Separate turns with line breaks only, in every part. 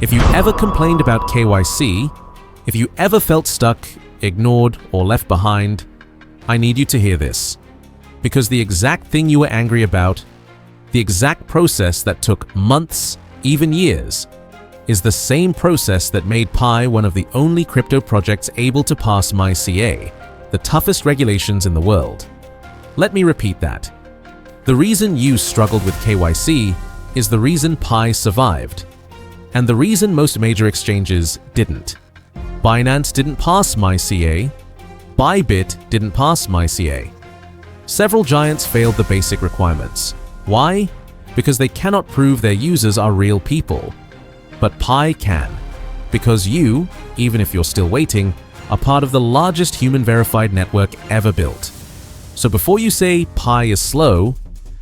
If you ever complained about KYC, if you ever felt stuck, ignored, or left behind, I need you to hear this. Because the exact thing you were angry about, the exact process that took months, even years, is the same process that made Pi one of the only crypto projects able to pass MiCA, the toughest regulations in the world. Let me repeat that. The reason you struggled with KYC is the reason Pi survived, and the reason most major exchanges didn't. Binance didn't pass MiCA. Bybit didn't pass MiCA. Several giants failed the basic requirements. Why? Because they cannot prove their users are real people. But Pi can, because you, even if you're still waiting, are part of the largest human-verified network ever built. So before you say Pi is slow,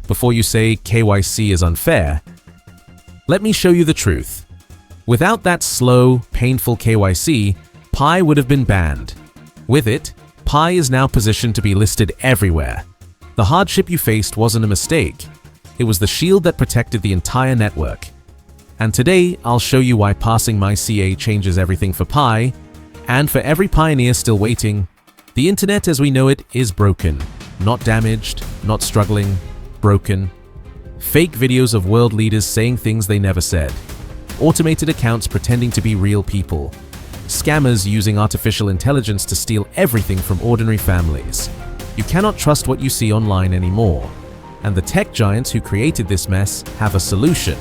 before you say KYC is unfair, let me show you the truth. Without that slow, painful KYC, Pi would have been banned. With it, Pi is now positioned to be listed everywhere. The hardship you faced wasn't a mistake. It was the shield that protected the entire network. And today, I'll show you why passing MiCA changes everything for Pi, and for every pioneer still waiting. The internet as we know it is broken. Not damaged, not struggling, broken. Fake videos of world leaders saying things they never said. Automated accounts pretending to be real people. Scammers using artificial intelligence to steal everything from ordinary families. You cannot trust what you see online anymore. And the tech giants who created this mess have a solution.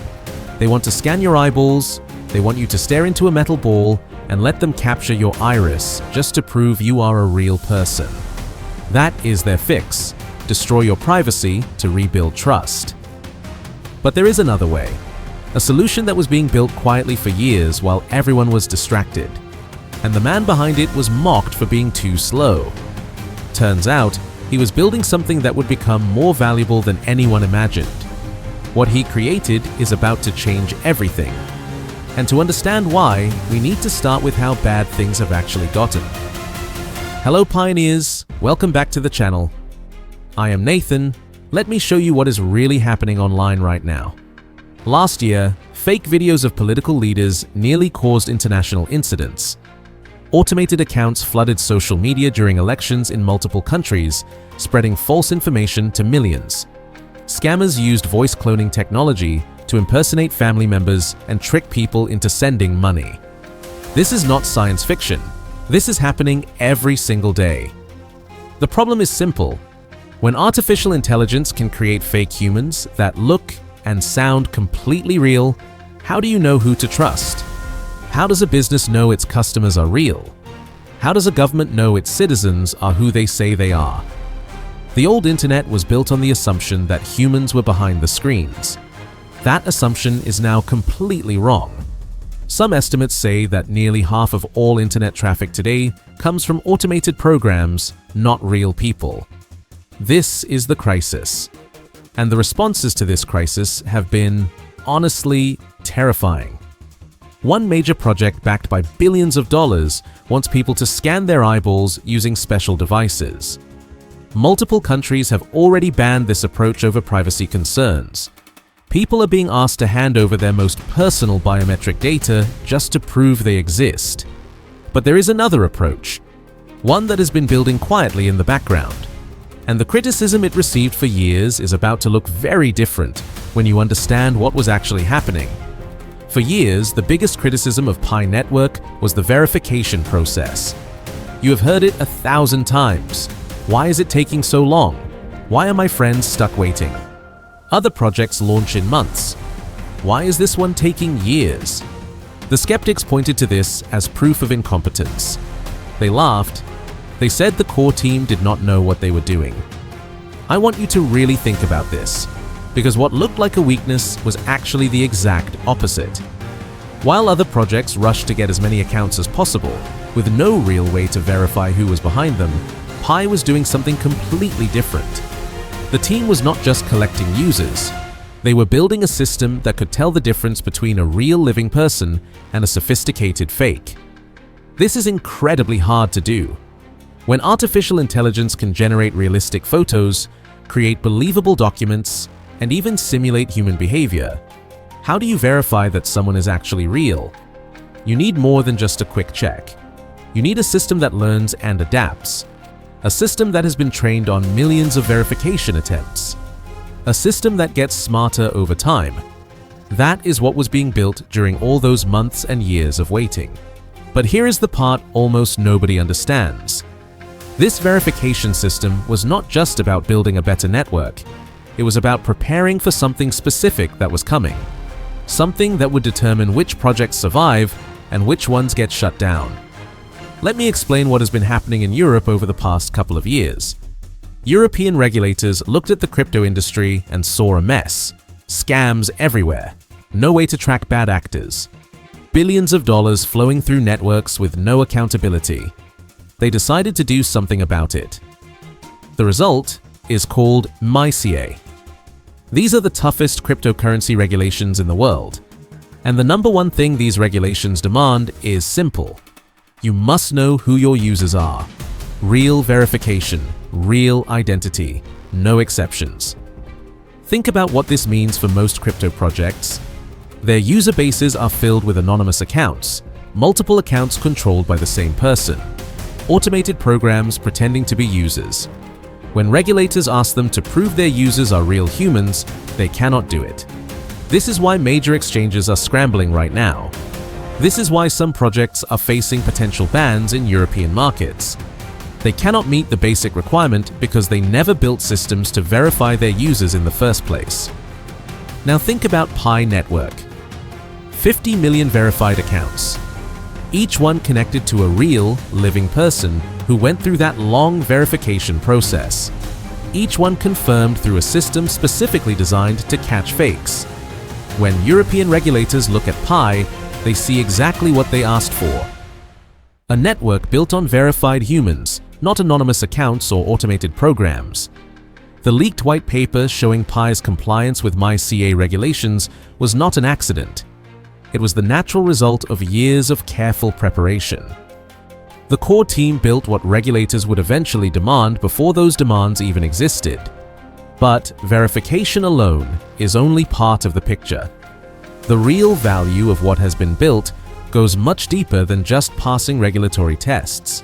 They want to scan your eyeballs, they want you to stare into a metal ball and let them capture your iris just to prove you are a real person. That is their fix. Destroy your privacy to rebuild trust. But there is another way. A solution that was being built quietly for years while everyone was distracted. And the man behind it was mocked for being too slow. Turns out, he was building something that would become more valuable than anyone imagined. What he created is about to change everything. And to understand why, we need to start with how bad things have actually gotten. Hello pioneers, welcome back to the channel. I am Nathan. Let me show you what is really happening online right now. Last year, fake videos of political leaders nearly caused international incidents. Automated accounts flooded social media during elections in multiple countries, spreading false information to millions. Scammers used voice cloning technology to impersonate family members and trick people into sending money. This is not science fiction. This is happening every single day. The problem is simple. When artificial intelligence can create fake humans that look and sound completely real, how do you know who to trust? How does a business know its customers are real? How does a government know its citizens are who they say they are? The old internet was built on the assumption that humans were behind the screens. That assumption is now completely wrong. Some estimates say that nearly half of all internet traffic today comes from automated programs, not real people. This is the crisis. And the responses to this crisis have been, honestly, terrifying. One major project backed by billions of dollars wants people to scan their eyeballs using special devices. Multiple countries have already banned this approach over privacy concerns. People are being asked to hand over their most personal biometric data just to prove they exist. But there is another approach, one that has been building quietly in the background. And the criticism it received for years is about to look very different when you understand what was actually happening. For years, the biggest criticism of Pi Network was the verification process. You have heard it 1,000 times. Why is it taking so long? Why are my friends stuck waiting? Other projects launch in months. Why is this one taking years? The skeptics pointed to this as proof of incompetence. They laughed. They said the core team did not know what they were doing. I want you to really think about this, because what looked like a weakness was actually the exact opposite. While other projects rushed to get as many accounts as possible, with no real way to verify who was behind them, Pi was doing something completely different. The team was not just collecting users. They were building a system that could tell the difference between a real living person and a sophisticated fake. This is incredibly hard to do. When artificial intelligence can generate realistic photos, create believable documents, and even simulate human behavior, how do you verify that someone is actually real? you need more than just a quick check. You need a system that learns and adapts. A system that has been trained on millions of verification attempts. A system that gets smarter over time. That is what was being built during all those months and years of waiting. But here is the part almost nobody understands. This verification system was not just about building a better network. It was about preparing for something specific that was coming. Something that would determine which projects survive and which ones get shut down. Let me explain what has been happening in Europe over the past couple of years. European regulators looked at the crypto industry and saw a mess. Scams everywhere. No way to track bad actors. Billions of dollars flowing through networks with no accountability. They decided to do something about it. The result is called MiCA. These are the toughest cryptocurrency regulations in the world. And the number one thing these regulations demand is simple. You must know who your users are. Real verification, real identity, no exceptions. Think about what this means for most crypto projects. Their user bases are filled with anonymous accounts, multiple accounts controlled by the same person, automated programs pretending to be users. When regulators ask them to prove their users are real humans, they cannot do it. This is why major exchanges are scrambling right now. This is why some projects are facing potential bans in European markets. They cannot meet the basic requirement because they never built systems to verify their users in the first place. Now think about Pi Network. 50 million verified accounts. Each one connected to a real, living person who went through that long verification process. Each one confirmed through a system specifically designed to catch fakes. When European regulators look at Pi, they see exactly what they asked for. A network built on verified humans, not anonymous accounts or automated programs. The leaked white paper showing Pi's compliance with MiCA regulations was not an accident. It was the natural result of years of careful preparation. The core team built what regulators would eventually demand before those demands even existed. But verification alone is only part of the picture. The real value of what has been built goes much deeper than just passing regulatory tests.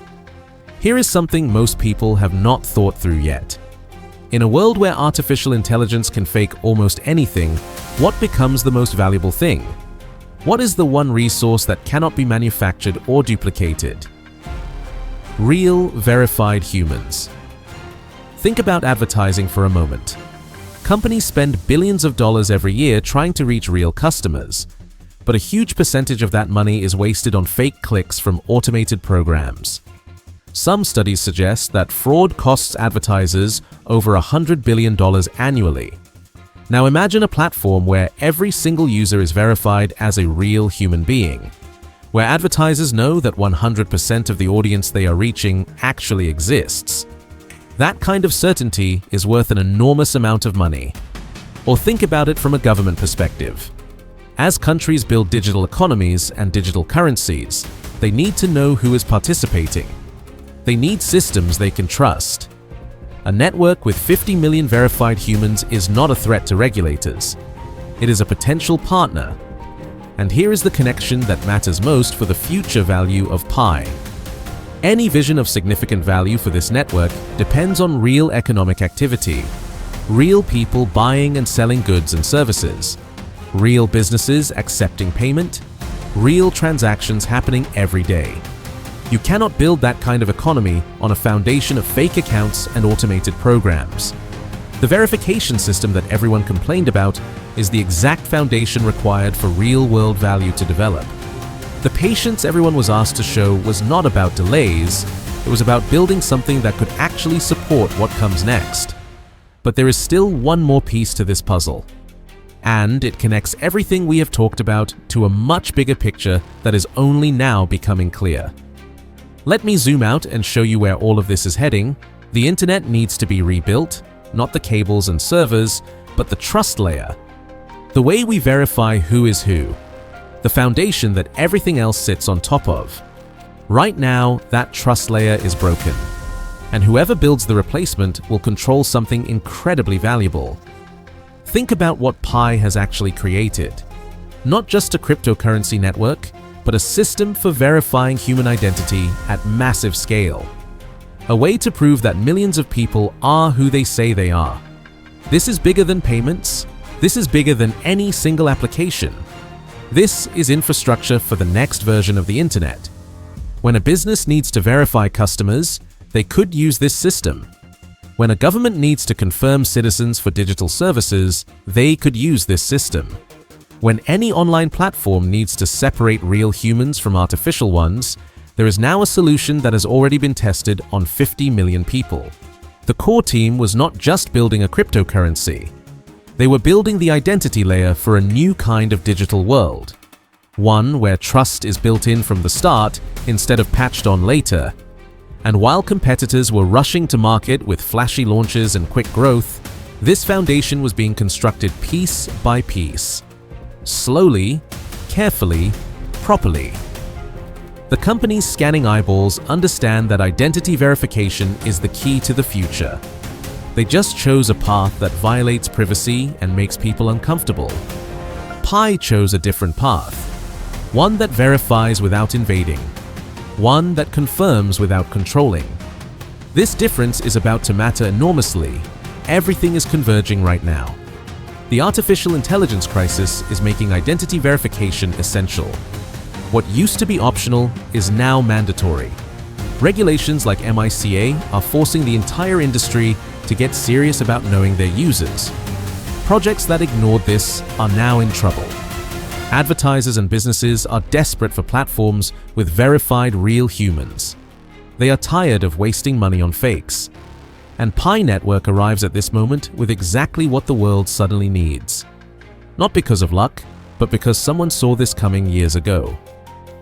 Here is something most people have not thought through yet. In a world where artificial intelligence can fake almost anything, what becomes the most valuable thing? What is the one resource that cannot be manufactured or duplicated? Real, verified humans. Think about advertising for a moment. Companies spend billions of dollars every year trying to reach real customers, but a huge percentage of that money is wasted on fake clicks from automated programs. Some studies suggest that fraud costs advertisers over $100 billion annually. Now imagine a platform where every single user is verified as a real human being, where advertisers know that 100% of the audience they are reaching actually exists. That kind of certainty is worth an enormous amount of money. Or think about it from a government perspective. As countries build digital economies and digital currencies, they need to know who is participating. They need systems they can trust. A network with 50 million verified humans is not a threat to regulators. It is a potential partner. And here is the connection that matters most for the future value of Pi. Any vision of significant value for this network depends on real economic activity, real people buying and selling goods and services, real businesses accepting payment, real transactions happening every day. You cannot build that kind of economy on a foundation of fake accounts and automated programs. The verification system that everyone complained about is the exact foundation required for real-world value to develop. The patience everyone was asked to show was not about delays, it was about building something that could actually support what comes next. But there is still one more piece to this puzzle. And it connects everything we have talked about to a much bigger picture that is only now becoming clear. Let me zoom out and show you where all of this is heading. The internet needs to be rebuilt, not the cables and servers, but the trust layer. The way we verify who is who. The foundation that everything else sits on top of. Right now, that trust layer is broken. And whoever builds the replacement will control something incredibly valuable. Think about what Pi has actually created. Not just a cryptocurrency network, but a system for verifying human identity at massive scale. A way to prove that millions of people are who they say they are. This is bigger than payments. This is bigger than any single application. This is infrastructure for the next version of the internet. When a business needs to verify customers, they could use this system. When a government needs to confirm citizens for digital services, they could use this system. When any online platform needs to separate real humans from artificial ones, there is now a solution that has already been tested on 50 million people. The core team was not just building a cryptocurrency. They were building the identity layer for a new kind of digital world. One where trust is built in from the start instead of patched on later. And while competitors were rushing to market with flashy launches and quick growth, this foundation was being constructed piece by piece. Slowly, carefully, properly. The companies scanning eyeballs understand that identity verification is the key to the future. They just chose a path that violates privacy and makes people uncomfortable. Pi chose a different path. One that verifies without invading. One that confirms without controlling. This difference is about to matter enormously. Everything is converging right now. The artificial intelligence crisis is making identity verification essential. What used to be optional is now mandatory. Regulations like MiCA are forcing the entire industry to get serious about knowing their users. Projects that ignored this are now in trouble. Advertisers and businesses are desperate for platforms with verified real humans. They are tired of wasting money on fakes. And Pi Network arrives at this moment with exactly what the world suddenly needs. Not because of luck, but because someone saw this coming years ago.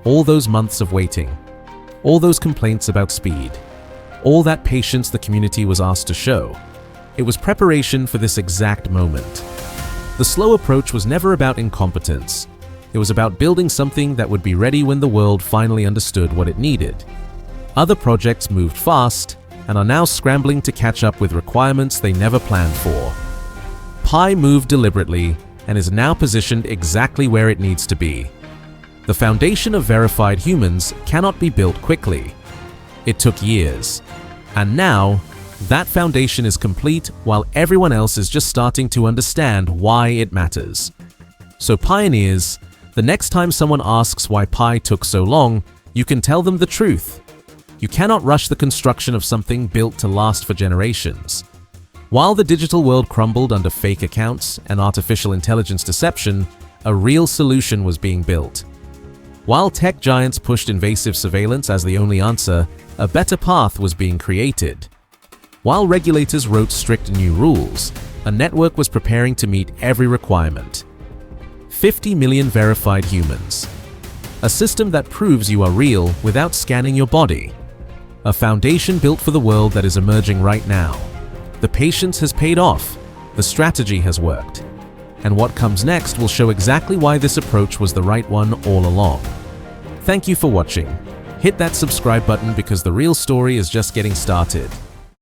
All those months of waiting. All those complaints about speed. All that patience the community was asked to show. It was preparation for this exact moment. The slow approach was never about incompetence. It was about building something that would be ready when the world finally understood what it needed. Other projects moved fast and are now scrambling to catch up with requirements they never planned for. Pi moved deliberately and is now positioned exactly where it needs to be. The foundation of verified humans cannot be built quickly. It took years. And now, that foundation is complete while everyone else is just starting to understand why it matters. So pioneers, the next time someone asks why Pi took so long, you can tell them the truth. You cannot rush the construction of something built to last for generations. While the digital world crumbled under fake accounts and artificial intelligence deception, a real solution was being built. While tech giants pushed invasive surveillance as the only answer, a better path was being created. While regulators wrote strict new rules, a network was preparing to meet every requirement. 50 million verified humans. A system that proves you are real without scanning your body. A foundation built for the world that is emerging right now. The patience has paid off. The strategy has worked. And what comes next will show exactly why this approach was the right one all along. Thank you for watching. Hit that subscribe button because the real story is just getting started.